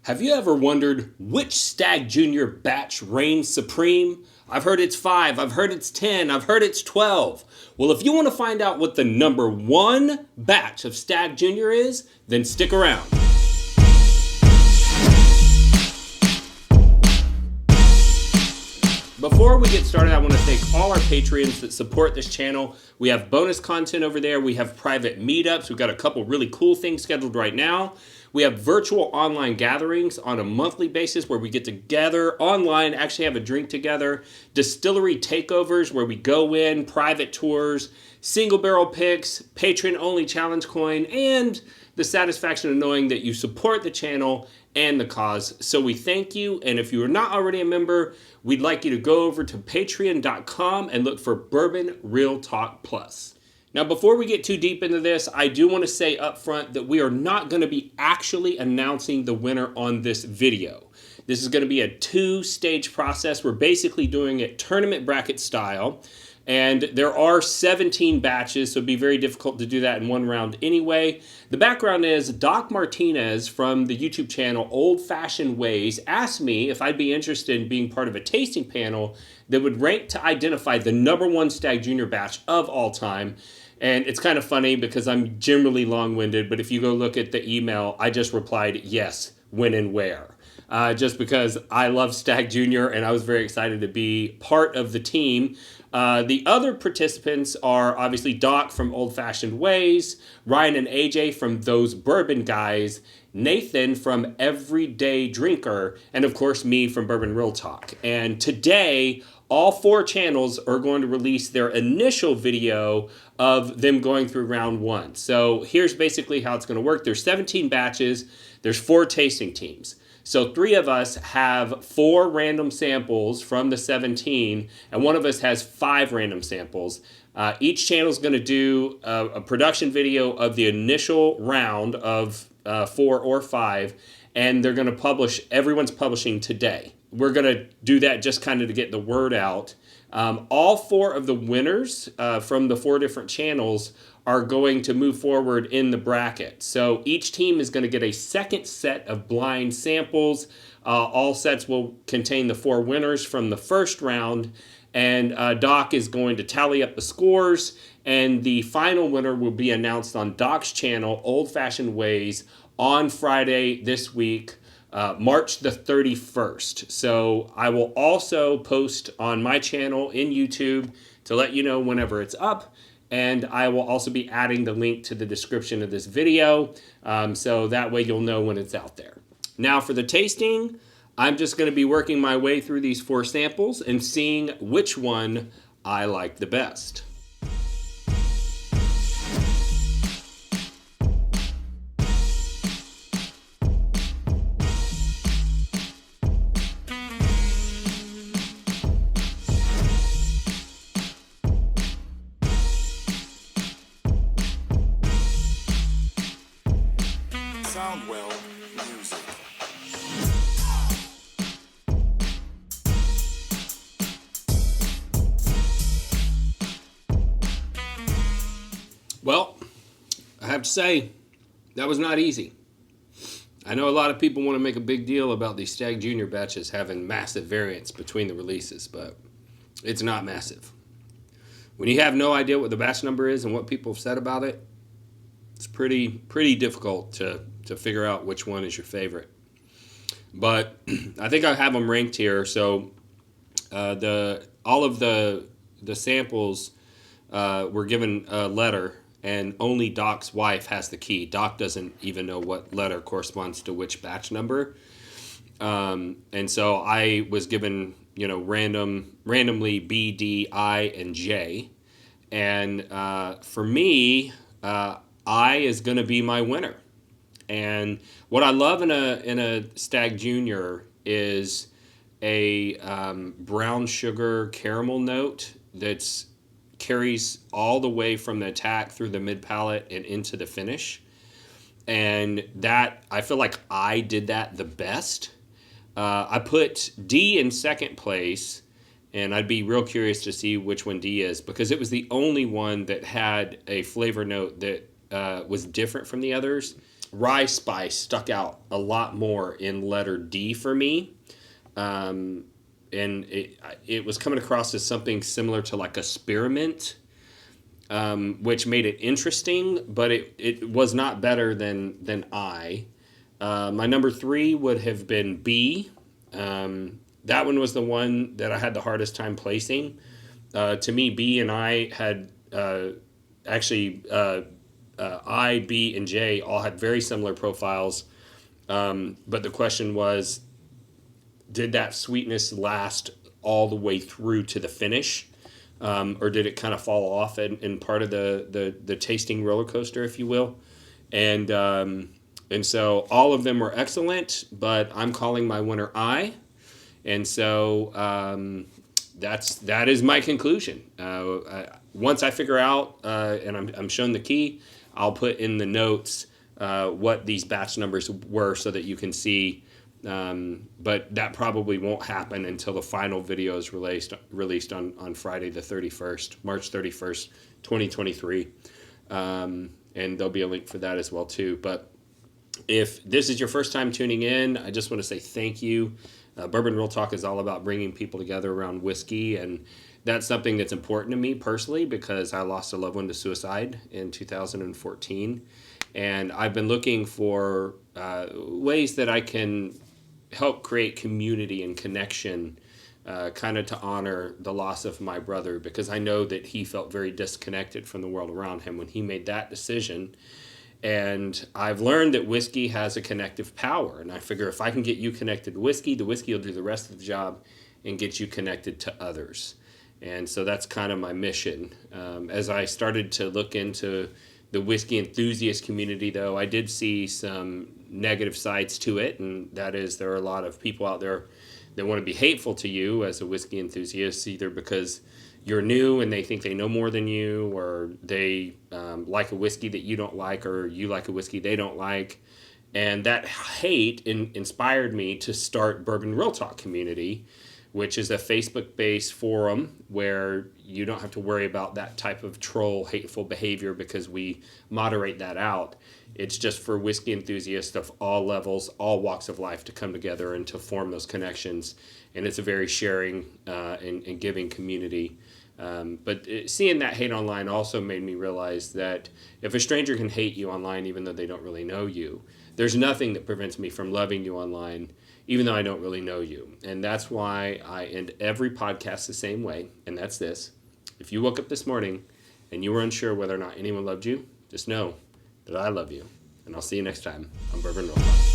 Have you ever wondered which Stagg Jr. batch reigns supreme? I've heard it's 5, I've heard it's 10, I've heard it's 12. Well, if you want to find out what the number 1 batch of Stagg Jr. is, then stick around. Before we get started, I want to thank all our Patreons that support this channel. We have bonus content over there. We have private meetups. We've got a couple really cool things scheduled right now. We have virtual online gatherings on a monthly basis where we get together online, actually have a drink together. Distillery takeovers where we go in, private tours, single barrel picks, patron-only challenge coin, and the satisfaction of knowing that you support the channel and the cause. So we thank you, and if you are not already a member, we'd like you to go over to patreon.com and look for Bourbon Real Talk Plus. Now, before we get too deep into this, I do want to say up front that we are not going to be actually announcing the winner on this video. This is going to be a 2-stage process. We're basically doing it tournament bracket style. And there are 17 batches, so it'd be very difficult to do that in one round anyway. The background is Doc Martinez from the YouTube channel Old Fashioned Ways asked me if I'd be interested in being part of a tasting panel that would rank to identify the number 1 Stagg Jr. batch of all time. And it's kind of funny because I'm generally long-winded, but if you go look at the email, I just replied, yes, when and where. Just because I love Stagg Jr. and I was very excited to be part of the team. The other participants are obviously Doc from Old Fashioned Ways, Ryan and AJ from Those Bourbon Guys, Nathan from Everyday Drinker, and of course me from Bourbon Real Talk. And today, all 4 channels are going to release their initial video of them going through round 1. So here's basically how it's going to work. There's 17 batches. There's 4 tasting teams. So 3 of us have 4 random samples from the 17, and one of us has 5 random samples. Each channel is going to do a production video of the initial round of 4 or 5, and they're going to publish, everyone's publishing today. We're going to do that just kind of to get the word out. All 4 of the winners from the 4 different channels are going to move forward in the bracket. So each team is going to get a second set of blind samples. All sets will contain the 4 winners from the first round, and Doc is going to tally up the scores, and the final winner will be announced on Doc's channel, Old Fashioned Ways, on Friday this week, March the 31st. So I will also post on my channel in YouTube to let you know whenever it's up. And I will also be adding the link to the description of this video, so that way you'll know when it's out there. Now for the tasting, I'm just going to be working my way through these 4 samples and seeing which one I like the best. Soundwell Music. Well, I have to say, that was not easy. I know a lot of people want to make a big deal about these Stagg Jr. batches having massive variance between the releases, but it's not massive. When you have no idea what the batch number is and what people have said about it, it's pretty difficult to figure out which one is your favorite. But I think I have them ranked here. So all of the samples were given a letter, and only Doc's wife has the key. Doc doesn't even know what letter corresponds to which batch number. And so I was given, randomly B, D, I, and J. And for me, I is going to be my winner. And what I love in a Stagg Jr. is a brown sugar caramel note that's carries all the way from the attack through the mid palate and into the finish. And that, I feel like I did that the best. I put D in second place, and I'd be real curious to see which one D is, because it was the only one that had a flavor note that was different from the others. rye spice stuck out a lot more in letter D for me. And it was coming across as something similar to like a spearmint, which made it interesting, but it was not better than I. My number 3 would have been B. That one was the one that I had the hardest time placing. To me, B and I had I, B, and J all had very similar profiles. But the question was, did that sweetness last all the way through to the finish? Or did it kind of fall off in part of the tasting roller coaster, if you will? And so all of them were excellent, but I'm calling my winner I. And so that is my conclusion. Once I figure out, and I'm shown the key, I'll put in the notes what these batch numbers were so that you can see. But that probably won't happen until the final video is released on Friday the 31st, March 31st, 2023. And there'll be a link for that as well too. But if this is your first time tuning in, I just want to say thank you. Bourbon Real Talk is all about bringing people together around whiskey, and that's something that's important to me personally because I lost a loved one to suicide in 2014. And I've been looking for ways that I can help create community and connection, kind of to honor the loss of my brother, because I know that he felt very disconnected from the world around him when he made that decision. And I've learned that whiskey has a connective power. And I figure if I can get you connected to whiskey, the whiskey will do the rest of the job and get you connected to others. And so that's kind of my mission. As I started to look into the whiskey enthusiast community, though, I did see some negative sides to it. And that is, there are a lot of people out there that want to be hateful to you as a whiskey enthusiast, either because you're new and they think they know more than you, or they like a whiskey that you don't like, or you like a whiskey they don't like. And that hate inspired me to start Bourbon Real Talk Community, which is a Facebook-based forum where you don't have to worry about that type of troll, hateful behavior because we moderate that out. It's just for whiskey enthusiasts of all levels, all walks of life to come together and to form those connections. And it's a very sharing and giving community. But seeing that hate online also made me realize that if a stranger can hate you online, even though they don't really know you, there's nothing that prevents me from loving you online, even though I don't really know you. And that's why I end every podcast the same way, and that's this. If you woke up this morning and you were unsure whether or not anyone loved you, just know that I love you. And I'll see you next time on Bourbon Real Talk.